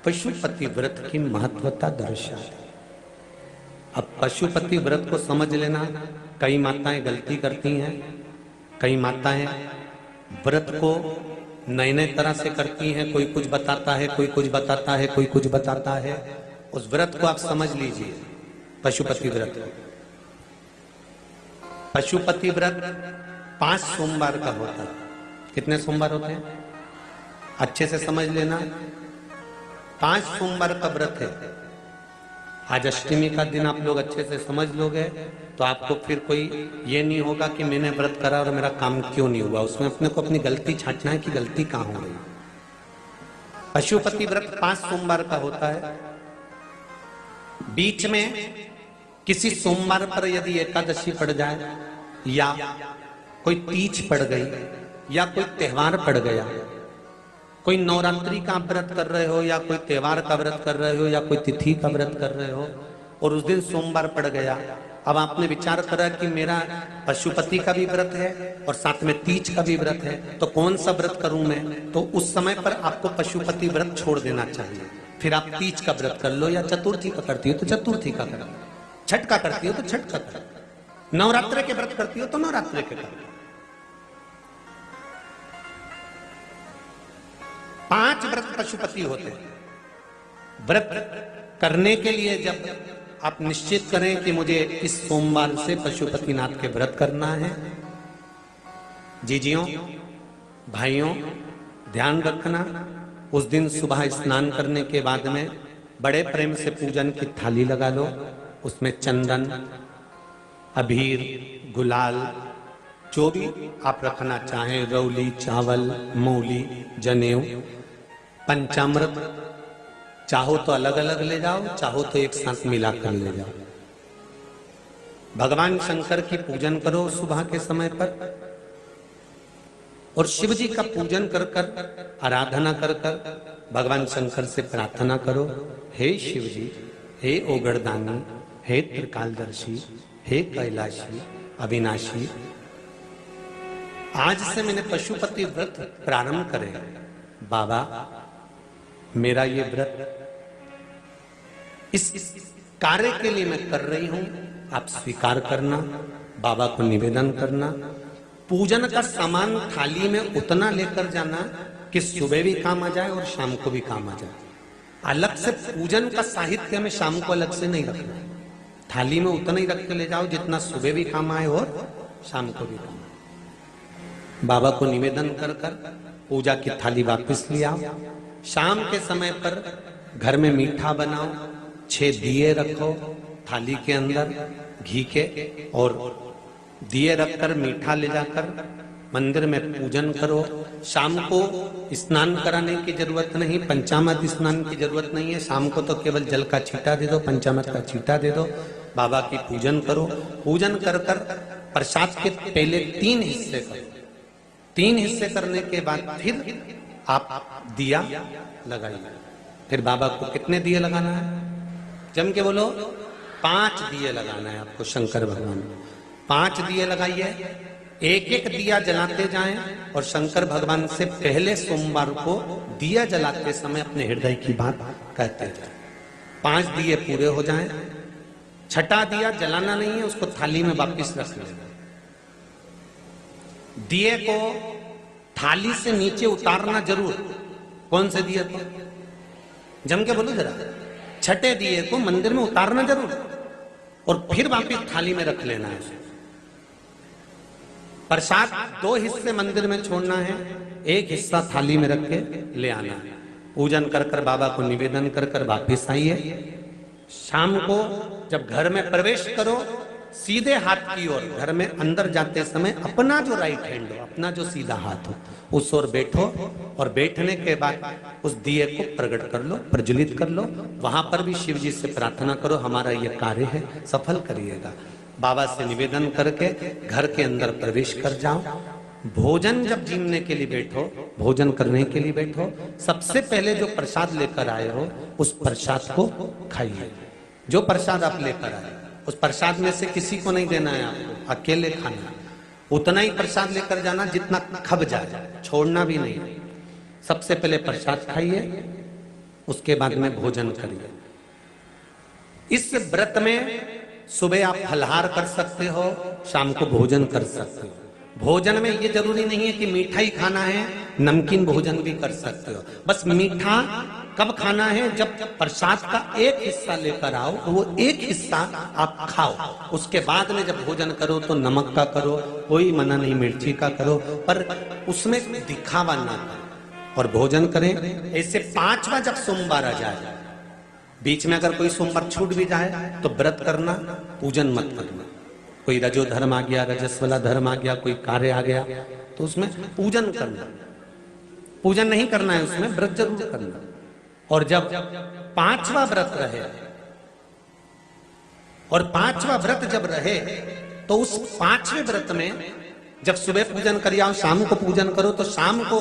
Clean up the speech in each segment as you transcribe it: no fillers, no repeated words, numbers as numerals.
पशुपति व्रत की महत्वता दर्शाती। अब पशुपति व्रत को समझ लेना। कई माताएं गलती करती हैं, कई माताएं व्रत को नए नए तरह से करती हैं। कोई कुछ बताता है, कोई कुछ बताता है, कोई कुछ बताता है। उस व्रत को आप समझ लीजिए, पशुपति व्रत। पशुपति व्रत 5 सोमवार का होता है। कितने सोमवार होते हैं अच्छे से समझ लेना। 5 सोमवार का व्रत है। आज अष्टमी का दिन आप लोग अच्छे से समझ लोगे तो आपको फिर कोई ये नहीं होगा कि मैंने व्रत करा और मेरा काम क्यों नहीं हुआ। उसमें अपने को अपनी गलती छांटना है कि गलती कहां हो गई। पशुपति व्रत 5 सोमवार का होता है। बीच में किसी सोमवार पर यदि एकादशी पड़ जाए या कोई तीज पड़ गई या कोई त्योहार पड़ गया, कोई नवरात्रि का व्रत कर रहे हो या कोई त्योहार का व्रत कर रहे हो या कोई तिथि का व्रत कर रहे हो और उस दिन सोमवार पड़ गया, अब आपने विचार करा कि मेरा पशुपति का भी व्रत है और साथ में तीज का भी व्रत है, तो कौन सा व्रत करूं मैं। तो उस समय पर आपको पशुपति व्रत छोड़ देना चाहिए। फिर आप तीज का व्रत कर लो या चतुर्थी का करती हो तो चतुर्थी का कर लो, छठ का करती हो तो छठ का कर लो, नवरात्रि के व्रत करती हो तो नवरात्रि के कर लो। 5 व्रत पशुपति होते हैं। व्रत करने के लिए जब आप निश्चित करें कि मुझे इस सोमवार से पशुपतिनाथ के व्रत करना है, जीजियों भाइयों ध्यान रखना, उस दिन सुबह स्नान करने के बाद में बड़े प्रेम से पूजन की थाली लगा लो। उसमें चंदन, अबीर, गुलाल, जो भी आप रखना चाहें, रौली, चावल, मूली, जनेऊ, पंचामृत, चाहो तो अलग अलग ले जाओ, चाहो तो एक साथ मिलाकर ले जाओ। भगवान शंकर की पूजन करो सुबह के समय पर और शिव जी का पूजन कर कर, आराधना कर कर भगवान शंकर से प्रार्थना करो, हे शिव जी, हे ओगड़दानी, हे त्रिकालदर्शी, हे कैलाशी, अविनाशी, आज से मैंने पशुपति व्रत प्रारंभ करे। बाबा मेरा ये व्रत इस कार्य के लिए मैं कर रही हूं, आप स्वीकार करना। बाबा को निवेदन करना। पूजन का सामान थाली में उतना लेकर जाना कि सुबह भी काम आ जाए और शाम को भी काम आ जाए। अलग से पूजन का साहित्य में शाम को अलग से नहीं रखना। थाली में उतना ही रख के ले जाओ जितना सुबह भी काम आए और शाम को भी काम आए। बाबा को निवेदन कर कर पूजा की थाली वापस ले आओ। शाम के समय पर घर में मीठा बनाओ, 6 दिए रखो थाली के अंदर घी के, और दिए रखकर मीठा ले जाकर मंदिर में पूजन करो। शाम को स्नान कराने की जरूरत नहीं, पंचामृत स्नान की जरूरत नहीं है। शाम को तो केवल जल का छींटा दे दो, पंचामृत का छींटा दे दो, बाबा की पूजन करो। पूजन कर कर प्रसाद के पहले 3 हिस्से करो। 3 हिस्से करने के बाद फिर आप दिया लगाइए। फिर बाबा को कितने दिए लगाना है? जम के बोलो, 5 दिए लगाना है आपको शंकर भगवान को। 5 दिए लगाइए, एक एक दिया जलाते जाएं और शंकर भगवान से पहले सोमवार को दिया जलाते समय अपने हृदय की बात कहते जाएं। 5 दिए पूरे हो जाएं। छठा दिया जलाना नहीं है, उसको थाली में वापिस रख लेना। दिए को थाली से नीचे उतारना जरूर। कौन से दिए को? जम के बोलो जरा। छठे दिए को मंदिर में उतारना जरूर और फिर वापिस थाली में रख लेना है। प्रसाद 2 हिस्से मंदिर में छोड़ना है, 1 हिस्सा थाली में रख के ले आना है। पूजन कर कर बाबा को निवेदन कर कर वापिस आइए। शाम को जब घर में प्रवेश करो, सीधे हाथ की ओर घर में अंदर जाते समय अपना जो राइट हैंड हो, अपना जो सीधा हाथ हो, उस ओर बैठो और बैठने के बाद उस दिए को प्रकट कर लो, प्रज्वलित कर लो। वहां पर भी शिव जी से प्रार्थना करो, हमारा यह कार्य है सफल करिएगा। बाबा से निवेदन करके घर के अंदर प्रवेश कर जाओ। भोजन जब जीमने के लिए बैठो, भोजन करने के लिए बैठो, सबसे पहले जो प्रसाद लेकर आए हो उस प्रसाद को खाइए। जो प्रसाद आप लेकर आए उस प्रसाद में से किसी को नहीं देना है आपको, अकेले खाना। उतना ही प्रसाद लेकर जाना जितना खब जाए, छोड़ना भी नहीं। सबसे पहले प्रसाद खाइए, उसके बाद में भोजन करिए। इस व्रत में सुबह आप फलहार कर सकते हो, शाम को भोजन कर सकते हो। भोजन में ये जरूरी नहीं है कि मीठा ही खाना है, नमकीन भोजन भी कर सकते हो। बस मीठा कब खाना है, जब प्रसाद का एक हिस्सा लेकर आओ तो वो एक हिस्सा आप खाओ। उसके बाद में जब भोजन करो तो नमक का करो, कोई मना नहीं मिर्ची का करो, पर उसमें दिखावा ना करो और भोजन करें। ऐसे 5वां जब सोमवार आ जाए, बीच में अगर कोई सोमवार छूट भी जाए तो व्रत करना, पूजन मत करना। कोई रजो धर्म आ गया, रजस वाला धर्म आ गया, कोई कार्य आ गया तो उसमें पूजन करना, पूजन नहीं करना है, उसमें व्रत जरूर करना। और जब 5वां व्रत रहे और 5वां व्रत जब रहे तो उस 5वें व्रत में जब सुबह पूजन करिए और शाम को पूजन करो तो शाम को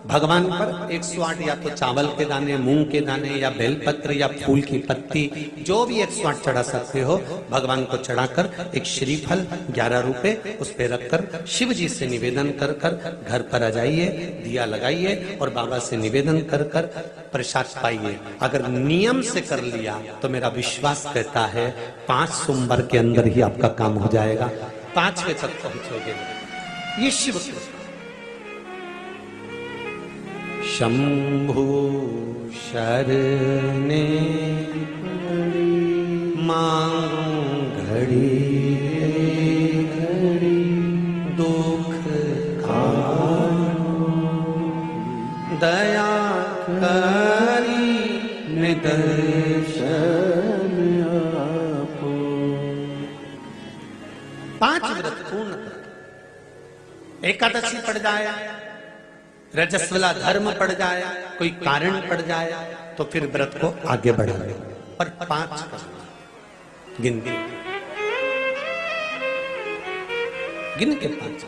भगवान पर 108 या तो चावल के दाने, मूंग के दाने या बेलपत्र या फूल की पत्ती, जो भी 108 चढ़ा सकते हो भगवान को चढ़ाकर एक श्रीफल 11 रुपए उस पे रखकर शिव जी से निवेदन कर कर घर पर आ जाइए, दिया लगाइए और बाबा से निवेदन कर कर प्रसाद पाइए। अगर नियम से कर लिया तो मेरा विश्वास कहता है 5 सोमवार के अंदर ही आपका काम हो जाएगा, 5वें तक पहुंचोगे। ये शिव शंभु शरणे मांगू घड़ी घड़ी दुख कानो दया करी निदर्शन आपो। 5 व्रत पूर्ण कर, एकादशी पड़ जाए, रजस्वला धर्म पड़ जाए, कोई कारण पड़ जाए तो फिर व्रत को आगे बढ़ाए। पर 5 गिन के 5।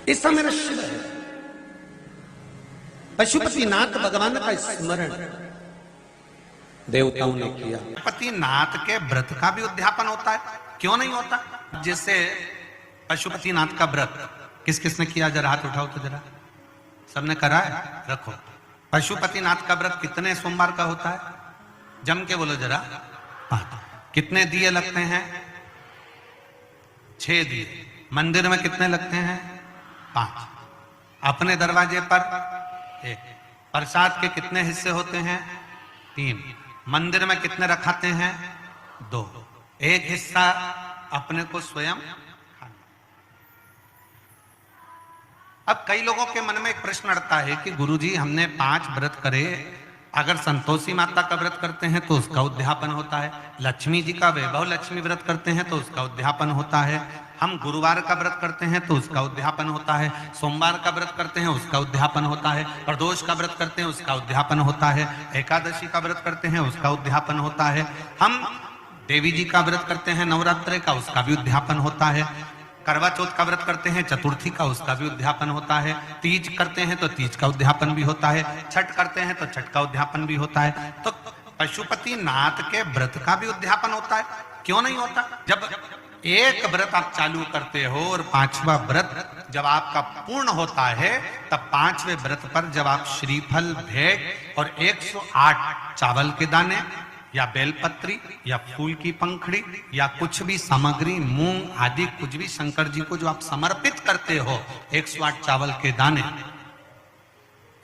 ऐसा मेरा शिव है। पशुपतिनाथ भगवान का स्मरण देवताओं ने किया। पशुपतिनाथ के व्रत का भी उद्यापन होता है, क्यों नहीं होता? जैसे पशुपतिनाथ का व्रत किस किस ने किया, जरा हाथ उठाओ तो जरा। सबने करा है? रखो। पशुपतिनाथ का व्रत कितने सोमवार का होता है? जम के बोलो जरा। 5। कितने दिए लगते हैं? 6 दिए। मंदिर में कितने लगते हैं? 5। अपने दरवाजे पर 1। प्रसाद के कितने हिस्से होते हैं? 3। मंदिर में कितने रखाते हैं? 2। एक हिस्सा अपने को स्वयं। अब कई लोगों के मन में एक प्रश्न अड़ता है कि गुरुजी हमने 5 व्रत करे, अगर संतोषी माता का व्रत करते हैं तो उसका उद्यापन होता है, लक्ष्मी जी का वैभव लक्ष्मी व्रत करते हैं तो उसका उद्यापन होता है, हम गुरुवार का व्रत करते हैं तो उसका उद्यापन होता है, सोमवार का व्रत करते हैं उसका उद्यापन होता है, प्रदोष का व्रत करते हैं उसका उद्यापन होता है, एकादशी का व्रत करते हैं उसका उद्यापन होता है, हम देवी जी का व्रत करते हैं नवरात्रि का, उसका भी उद्यापन होता है, करवा चौथ का व्रत करते हैं चतुर्थी का, उसका भी उद्यापन होता है, तीज करते हैं तो तीज का उद्यापन भी होता है, छठ करते हैं तो छठ का उद्यापन भी होता है। तो पशुपतिनाथ के व्रत का भी उद्यापन होता है, क्यों नहीं होता? जब एक व्रत आप चालू करते हो और 5वां व्रत जब आपका पूर्ण होता है, तब 5वें व्रत पर जब आप श्रीफल, भेंट और 108 चावल के दाने या बेलपत्री या फूल की पंखड़ी या कुछ भी सामग्री, मूंग आदि कुछ भी शंकर जी को जो आप समर्पित करते हो, 108 चावल के दाने,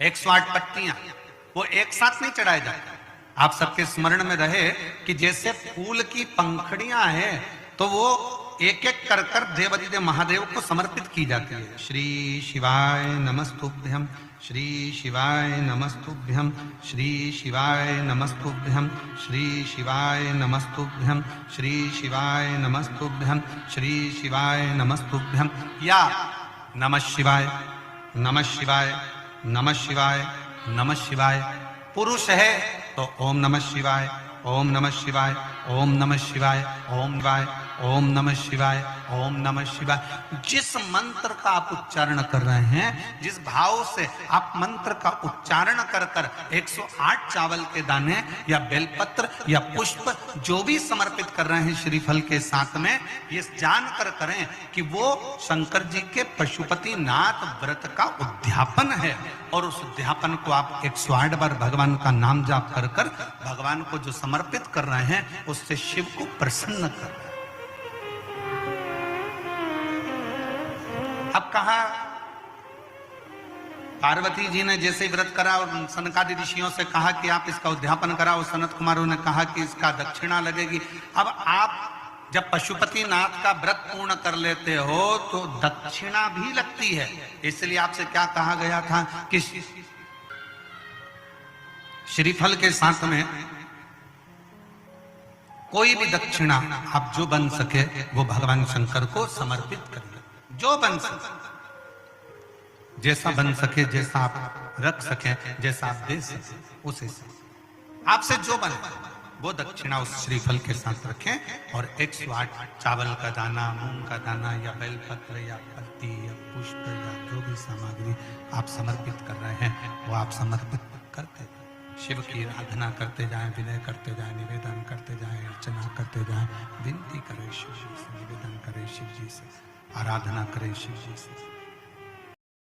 108 पत्तियां, वो एक साथ नहीं चढ़ाए जाते। आप सबके स्मरण में रहे कि जैसे फूल की पंखड़ियां हैं तो वो एक एक कर कर देवाधिदेव महादेव को समर्पित की जाती है। श्री शिवाय नमस्तुभ्यम, श्री शिवाय नमस्तुभ्यम, श्री शिवाय नमस्तुभ्यम, श्री शिवाय नमस्तुभ्यम, श्री शिवाय नमस्तुभ्यम, श्री शिवाय नमस्तुभ्यम, या नमः शिवाय, नमः शिवाय, नमः शिवाय, नमः शिवाय। पुरुष है तो ओम नमः शिवाय, ओम नमः शिवाय, ओम नमः शिवाय, ओम शिवाय, ओम नमः शिवाय, ओम नमः शिवाय। जिस मंत्र का आप उच्चारण कर रहे हैं, जिस भाव से आप मंत्र का उच्चारण कर कर 108 चावल के दाने या बेलपत्र या पुष्प जो भी समर्पित कर रहे हैं श्रीफल के साथ में, ये जानकर करें कि वो शंकर जी के पशुपति नाथ व्रत का उद्यापन है। और उस उद्यापन को आप 108 बार भगवान का नाम जाप कर कर भगवान को जो समर्पित कर रहे हैं, उससे शिव को प्रसन्न कर रहे हैं। अब कहा पार्वती जी ने जैसे ही व्रत करा और सनकादि ऋषियों से कहा कि आप इसका उद्यापन कराओ, सनत कुमारों ने कहा कि इसका दक्षिणा लगेगी। अब आप जब पशुपति नाथ का व्रत पूर्ण कर लेते हो तो दक्षिणा भी लगती है। इसलिए आपसे क्या कहा गया था कि श्रीफल के साथ में कोई भी दक्षिणा आप जो बन सके वो भगवान शंकर को समर्पित करिए, जो बन सके, जैसा बन सके, जैसा आप रख सके, जैसा आप दे सके, उसे आपसे जो बने वो दक्षिणा उस श्रीफल के साथ रखें। और 108 चावल का दाना, मूंग का दाना या बेलपत्र या पत्ती या पुष्प या जो भी सामग्री आप समर्पित कर रहे हैं वो आप समर्पित करते जाएं। शिव की आराधना करते जाएं, विनय करते जाएं, निवेदन करते जाएं, अर्चना करते जाएं, विनती करें शिव जी से, निवेदन करें शिव जी से, आराधना करें शिव जी से।